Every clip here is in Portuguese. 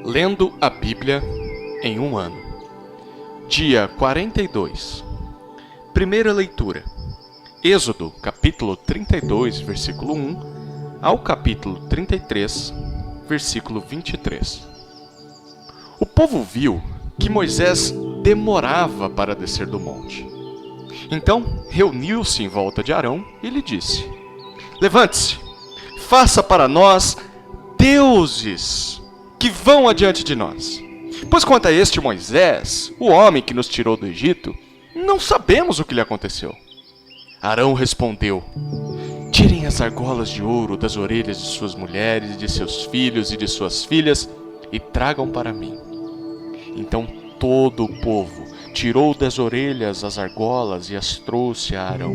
Lendo a Bíblia em um ano. Dia 42. Primeira leitura. Êxodo, capítulo 32, versículo 1, ao capítulo 33, versículo 23. O povo viu que Moisés demorava para descer do monte. Então reuniu-se em volta de Arão e lhe disse: Levante-se, faça para nós deuses que vão adiante de nós. Pois quanto a este Moisés, o homem que nos tirou do Egito, não sabemos o que lhe aconteceu. Arão respondeu: Tirem as argolas de ouro das orelhas de suas mulheres, de seus filhos e de suas filhas, e tragam para mim. Então todo o povo tirou das orelhas as argolas e as trouxe a Arão.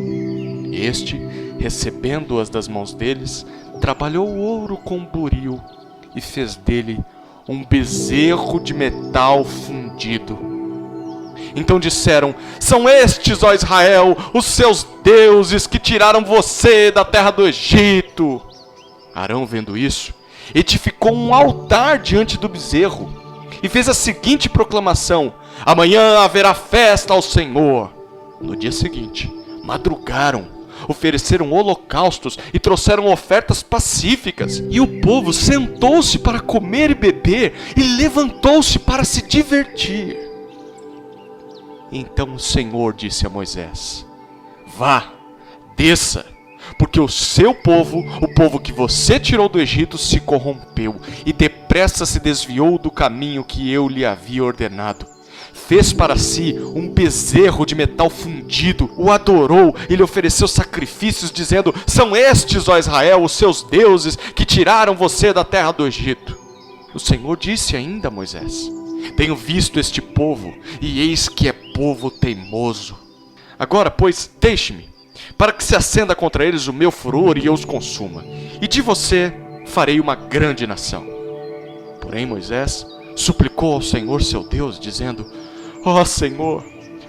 Este, recebendo-as das mãos deles, trabalhou o ouro com buril e fez dele um bezerro de metal fundido. Então disseram: São estes, ó Israel, os seus deuses que tiraram você da terra do Egito. Arão, vendo isso, edificou um altar diante do bezerro e fez a seguinte proclamação: Amanhã haverá festa ao Senhor. No dia seguinte, madrugaram, ofereceram holocaustos e trouxeram ofertas pacíficas. E o povo sentou-se para comer e beber e levantou-se para se divertir. Então o Senhor disse a Moisés: Vá, desça, porque o seu povo, o povo que você tirou do Egito, se corrompeu e depressa se desviou do caminho que eu lhe havia ordenado. Fez para si um bezerro de metal fundido, o adorou e lhe ofereceu sacrifícios, dizendo: São estes, ó Israel, os seus deuses que tiraram você da terra do Egito. O Senhor disse ainda a Moisés: Tenho visto este povo, e eis que é povo teimoso. Agora, pois, deixe-me, para que se acenda contra eles o meu furor e eu os consuma, e de você farei uma grande nação. Porém Moisés suplicou ao Senhor seu Deus, dizendo: Ó Senhor,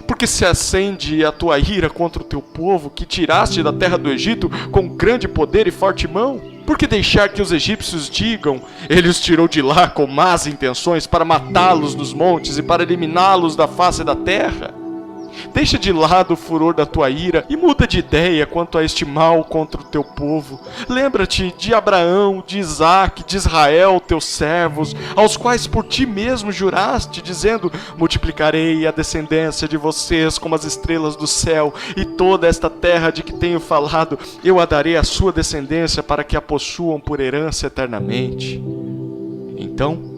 porque se acende a tua ira contra o teu povo, que tiraste da terra do Egito com grande poder e forte mão? Por que deixar que os egípcios digam: Ele os tirou de lá com más intenções para matá-los nos montes e para eliminá-los da face da terra? Deixa de lado o furor da tua ira e muda de ideia quanto a este mal contra o teu povo. Lembra-te de Abraão, de Isaque, de Israel, teus servos, aos quais por ti mesmo juraste, dizendo: Multiplicarei a descendência de vocês como as estrelas do céu, e toda esta terra de que tenho falado, eu a darei à sua descendência para que a possuam por herança eternamente. Então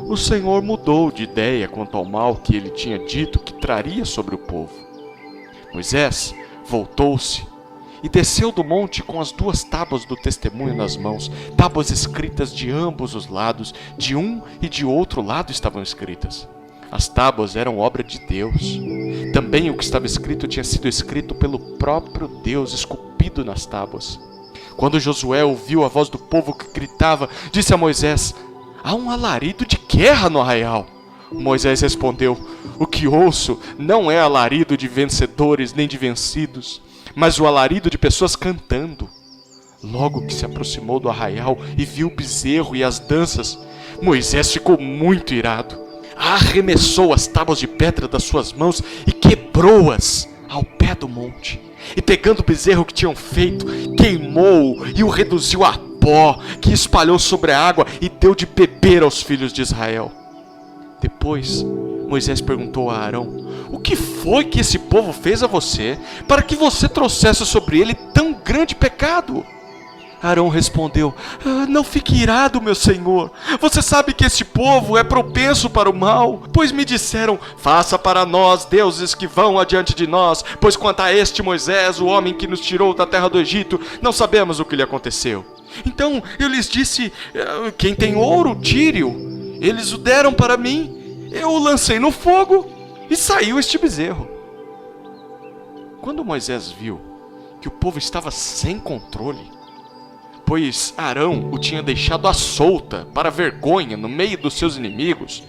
o Senhor mudou de ideia quanto ao mal que ele tinha dito que traria sobre o povo. Moisés voltou-se e desceu do monte com as 2 tábuas do testemunho nas mãos, tábuas escritas de ambos os lados, de um e de outro lado estavam escritas. As tábuas eram obra de Deus. Também o que estava escrito tinha sido escrito pelo próprio Deus, esculpido nas tábuas. Quando Josué ouviu a voz do povo que gritava, disse a Moisés: Há um alarido de guerra no arraial. Moisés respondeu: O que ouço não é alarido de vencedores nem de vencidos, mas o alarido de pessoas cantando. Logo que se aproximou do arraial e viu o bezerro e as danças, Moisés ficou muito irado. Arremessou as tábuas de pedra das suas mãos e quebrou-as ao pé do monte. E pegando o bezerro que tinham feito, queimou e o reduziu a pó, que espalhou sobre a água e deu de beber aos filhos de Israel. Depois Moisés perguntou a Arão: O que foi que esse povo fez a você, para que você trouxesse sobre ele tão grande pecado? Arão respondeu: Não fique irado, meu senhor. Você sabe que este povo é propenso para o mal, pois me disseram: Faça para nós deuses que vão adiante de nós, pois quanto a este Moisés, o homem que nos tirou da terra do Egito, não sabemos o que lhe aconteceu. Então eu lhes disse: Quem tem ouro, tire-o. Eles o deram para mim, eu o lancei no fogo e saiu este bezerro. Quando Moisés viu que o povo estava sem controle, pois Arão o tinha deixado à solta para vergonha no meio dos seus inimigos,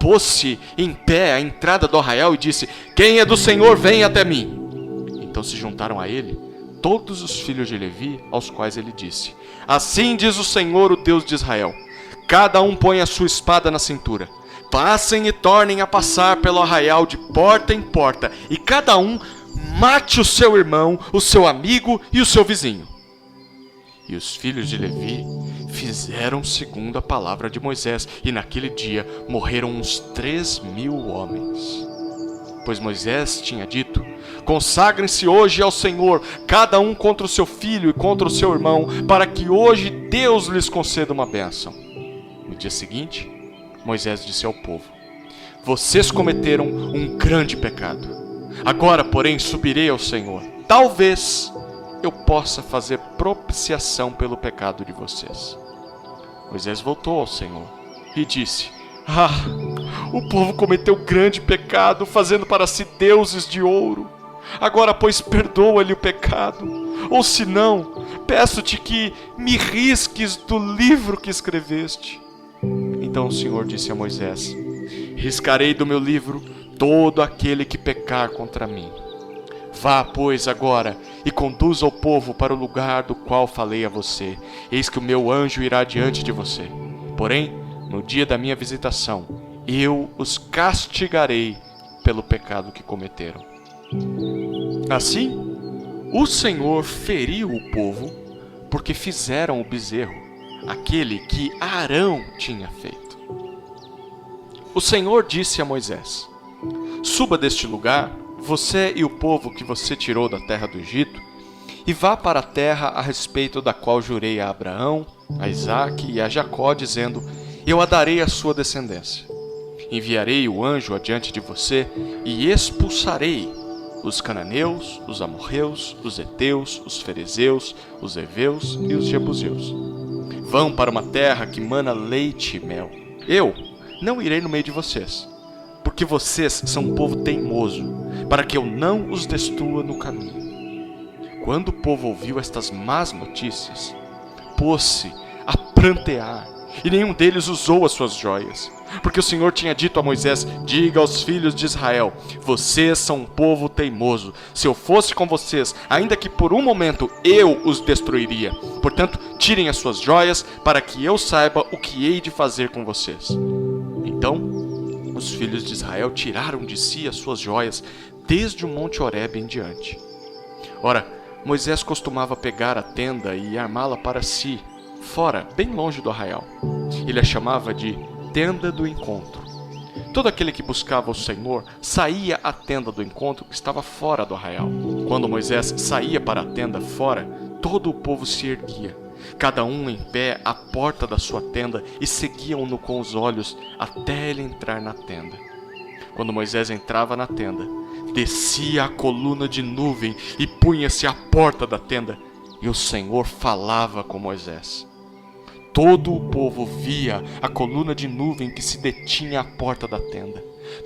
pôs-se em pé à entrada do arraial e disse: Quem é do Senhor, vem até mim. Então se juntaram a ele todos os filhos de Levi, aos quais ele disse: Assim diz o Senhor, o Deus de Israel: cada um põe a sua espada na cintura. Passem e tornem a passar pelo arraial de porta em porta, e cada um mate o seu irmão, o seu amigo e o seu vizinho. E os filhos de Levi fizeram segundo a palavra de Moisés, e naquele dia morreram uns 3.000 homens. Pois Moisés tinha dito: consagrem-se hoje ao Senhor, cada um contra o seu filho e contra o seu irmão, para que hoje Deus lhes conceda uma bênção. No dia seguinte, Moisés disse ao povo: vocês cometeram um grande pecado. Agora, porém, subirei ao Senhor. Talvez eu possa fazer propiciação pelo pecado de vocês. Moisés voltou ao Senhor e disse: o povo cometeu grande pecado, fazendo para si deuses de ouro. Agora, pois, perdoa-lhe o pecado. Ou se não, peço-te que me risques do livro que escreveste. Então o Senhor disse a Moisés: riscarei do meu livro todo aquele que pecar contra mim. Vá, pois, agora e conduza o povo para o lugar do qual falei a você. Eis que o meu anjo irá diante de você. Porém, no dia da minha visitação, eu os castigarei pelo pecado que cometeram. Assim, o Senhor feriu o povo, porque fizeram o bezerro, aquele que Arão tinha feito. O Senhor disse a Moisés: suba deste lugar, você e o povo que você tirou da terra do Egito, e vá para a terra a respeito da qual jurei a Abraão, a Isaque e a Jacó, dizendo: eu a darei à sua descendência. Enviarei o anjo adiante de você e expulsarei os cananeus, os amorreus, os heteus, os ferezeus, os heveus e os jebuseus. Vão para uma terra que mana leite e mel. Eu não irei no meio de vocês, porque vocês são um povo teimoso, para que eu não os destrua no caminho. Quando o povo ouviu estas más notícias, pôs-se a prantear, e nenhum deles usou as suas joias. Porque o Senhor tinha dito a Moisés: diga aos filhos de Israel: vocês são um povo teimoso. Se eu fosse com vocês, ainda que por um momento, eu os destruiria. Portanto, tirem as suas joias, para que eu saiba o que hei de fazer com vocês. Então, os filhos de Israel tiraram de si as suas joias, desde o monte Horebe em diante. Ora, Moisés costumava pegar a tenda e armá-la para si, fora, bem longe do arraial. Ele a chamava de tenda do encontro. Todo aquele que buscava o Senhor saía à tenda do encontro que estava fora do arraial. Quando Moisés saía para a tenda fora, todo o povo se erguia, cada um em pé à porta da sua tenda, e seguiam-no com os olhos até ele entrar na tenda. Quando Moisés entrava na tenda, descia a coluna de nuvem e punha-se à porta da tenda, e o Senhor falava com Moisés. Todo o povo via a coluna de nuvem que se detinha à porta da tenda.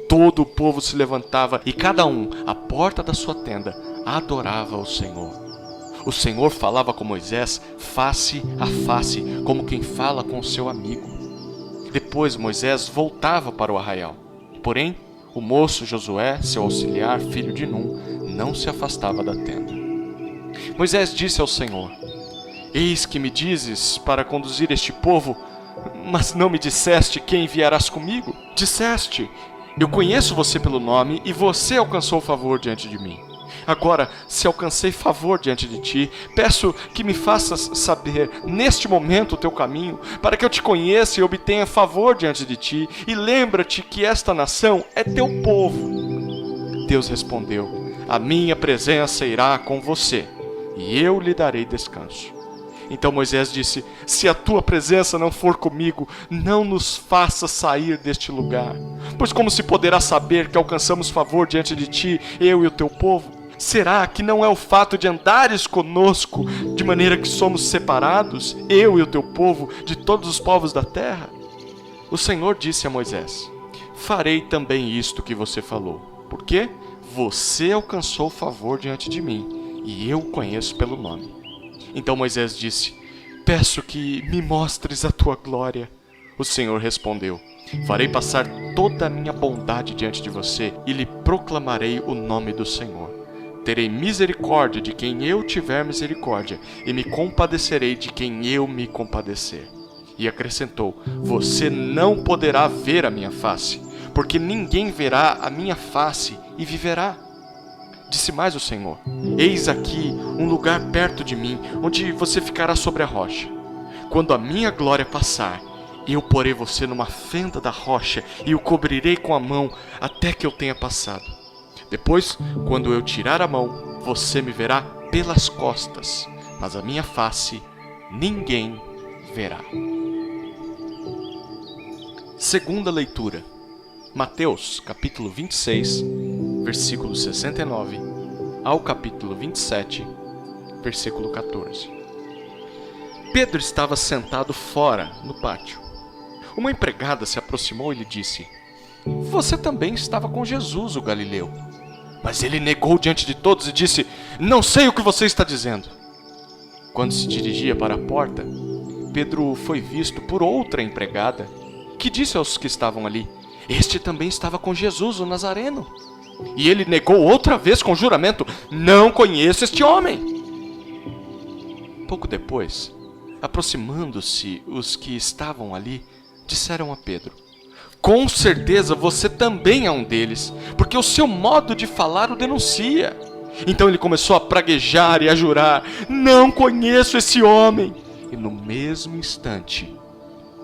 Todo o povo se levantava e cada um, à porta da sua tenda, adorava o Senhor. O Senhor falava com Moisés face a face, como quem fala com seu amigo. Depois Moisés voltava para o arraial. Porém, o moço Josué, seu auxiliar, filho de Num, não se afastava da tenda. Moisés disse ao Senhor: eis que me dizes para conduzir este povo, mas não me disseste quem enviarás comigo? Disseste: eu conheço você pelo nome e você alcançou favor diante de mim. Agora, se alcancei favor diante de ti, peço que me faças saber neste momento o teu caminho, para que eu te conheça e obtenha favor diante de ti, e lembra-te que esta nação é teu povo. Deus respondeu: a minha presença irá com você, e eu lhe darei descanso. Então Moisés disse: se a tua presença não for comigo, não nos faça sair deste lugar. Pois como se poderá saber que alcançamos favor diante de ti, eu e o teu povo? Será que não é o fato de andares conosco, de maneira que somos separados, eu e o teu povo, de todos os povos da terra? O Senhor disse a Moisés: farei também isto que você falou, porque você alcançou favor diante de mim, e eu o conheço pelo nome. Então Moisés disse: peço que me mostres a tua glória. O Senhor respondeu: farei passar toda a minha bondade diante de você e lhe proclamarei o nome do Senhor. Terei misericórdia de quem eu tiver misericórdia e me compadecerei de quem eu me compadecer. E acrescentou: você não poderá ver a minha face, porque ninguém verá a minha face e viverá. Disse mais o Senhor: eis aqui um lugar perto de mim, onde você ficará sobre a rocha. Quando a minha glória passar, eu porei você numa fenda da rocha e o cobrirei com a mão até que eu tenha passado. Depois, quando eu tirar a mão, você me verá pelas costas, mas a minha face ninguém verá. Segunda leitura. Mateus, capítulo 26, versículo 69, ao capítulo 27, versículo 14. Pedro estava sentado fora, no pátio. Uma empregada se aproximou e lhe disse: você também estava com Jesus, o Galileu. Mas ele negou diante de todos e disse: não sei o que você está dizendo. Quando se dirigia para a porta, Pedro foi visto por outra empregada, que disse aos que estavam ali: este também estava com Jesus, o Nazareno. E ele negou outra vez com juramento: não conheço este homem. Pouco depois, aproximando-se os que estavam ali, disseram a Pedro: com certeza você também é um deles, porque o seu modo de falar o denuncia. Então ele começou a praguejar e a jurar: não conheço esse homem. E no mesmo instante,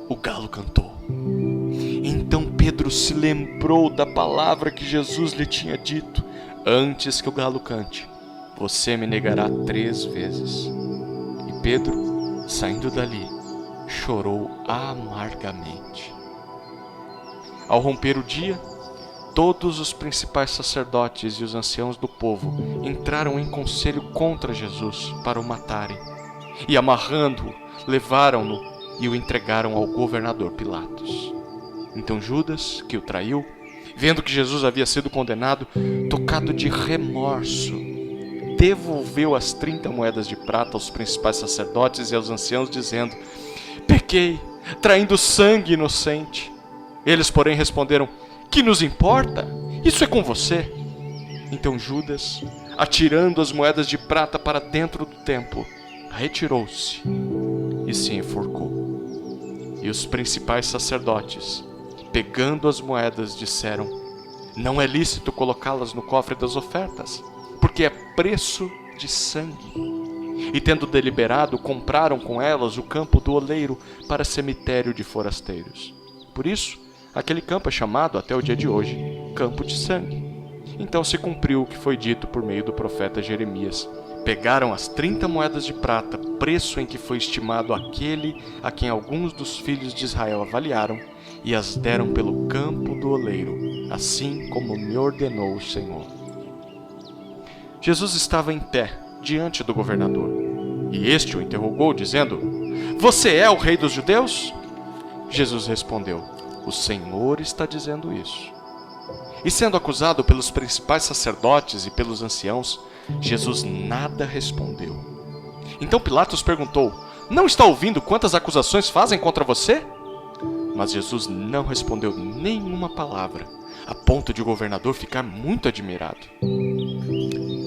o galo cantou. Então Pedro se lembrou da palavra que Jesus lhe tinha dito: antes que o galo cante, você me negará 3 vezes. E Pedro, saindo dali, chorou amargamente. Ao romper o dia, todos os principais sacerdotes e os anciãos do povo entraram em conselho contra Jesus para o matarem. E amarrando-o, levaram-no e o entregaram ao governador Pilatos. Então Judas, que o traiu, vendo que Jesus havia sido condenado, tocado de remorso, devolveu as 30 moedas de prata aos principais sacerdotes e aos anciãos, dizendo: pequei, traindo sangue inocente. Eles, porém, responderam: que nos importa? Isso é com você. Então Judas, atirando as moedas de prata para dentro do templo, retirou-se e se enforcou. E os principais sacerdotes, pegando as moedas, disseram: não é lícito colocá-las no cofre das ofertas, porque é preço de sangue. E tendo deliberado, compraram com elas o campo do oleiro para cemitério de forasteiros. Por isso, aquele campo é chamado até o dia de hoje Campo de Sangue. Então se cumpriu o que foi dito por meio do profeta Jeremias: pegaram as 30 moedas de prata, preço em que foi estimado aquele a quem alguns dos filhos de Israel avaliaram, e as deram pelo campo do oleiro, assim como me ordenou o Senhor. Jesus estava em pé diante do governador, e este o interrogou, dizendo: você é o rei dos judeus? Jesus respondeu: o Senhor está dizendo isso. E sendo acusado pelos principais sacerdotes e pelos anciãos, Jesus nada respondeu. Então Pilatos perguntou: não está ouvindo quantas acusações fazem contra você? Mas Jesus não respondeu nenhuma palavra, a ponto de o governador ficar muito admirado.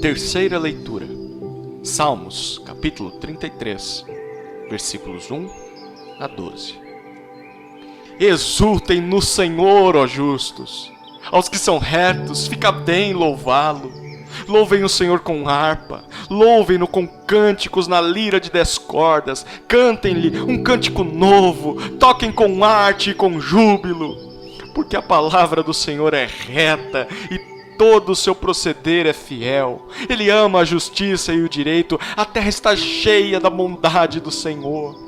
Terceira leitura. Salmos, capítulo 33, versículos 1 a 12. Exultem no Senhor, ó justos. Aos que são retos, fica bem louvá-lo. Louvem o Senhor com harpa, louvem-no com cânticos na lira de 10 cordas, cantem-lhe um cântico novo, toquem com arte e com júbilo. Porque a palavra do Senhor é reta e todo o seu proceder é fiel. Ele ama a justiça e o direito, a terra está cheia da bondade do Senhor.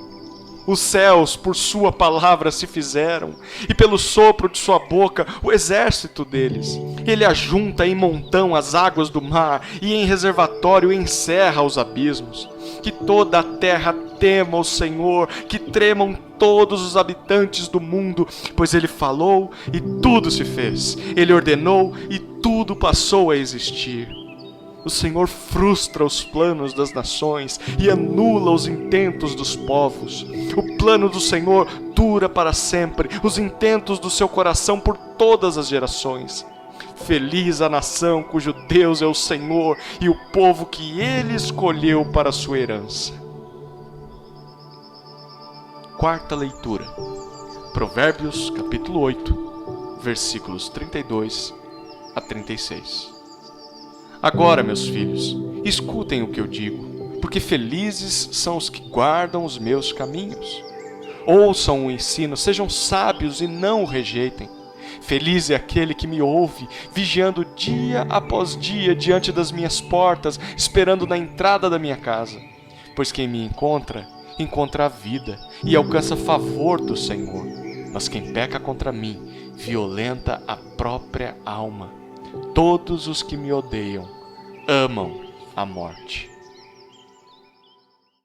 Os céus por sua palavra se fizeram, e pelo sopro de sua boca o exército deles. Ele ajunta em montão as águas do mar, e em reservatório encerra os abismos. Que toda a terra tema o Senhor, que tremam todos os habitantes do mundo, pois ele falou e tudo se fez. Ele ordenou e tudo passou a existir. O Senhor frustra os planos das nações e anula os intentos dos povos. O plano do Senhor dura para sempre, os intentos do seu coração por todas as gerações. Feliz a nação cujo Deus é o Senhor e o povo que ele escolheu para a sua herança. Quarta leitura. Provérbios, capítulo 8, versículos 32 a 36. Agora, meus filhos, escutem o que eu digo, porque felizes são os que guardam os meus caminhos. Ouçam o ensino, sejam sábios e não o rejeitem. Feliz é aquele que me ouve, vigiando dia após dia diante das minhas portas, esperando na entrada da minha casa. Pois quem me encontra, encontra a vida e alcança favor do Senhor. Mas quem peca contra mim, violenta a própria alma. Todos os que me odeiam amam a morte.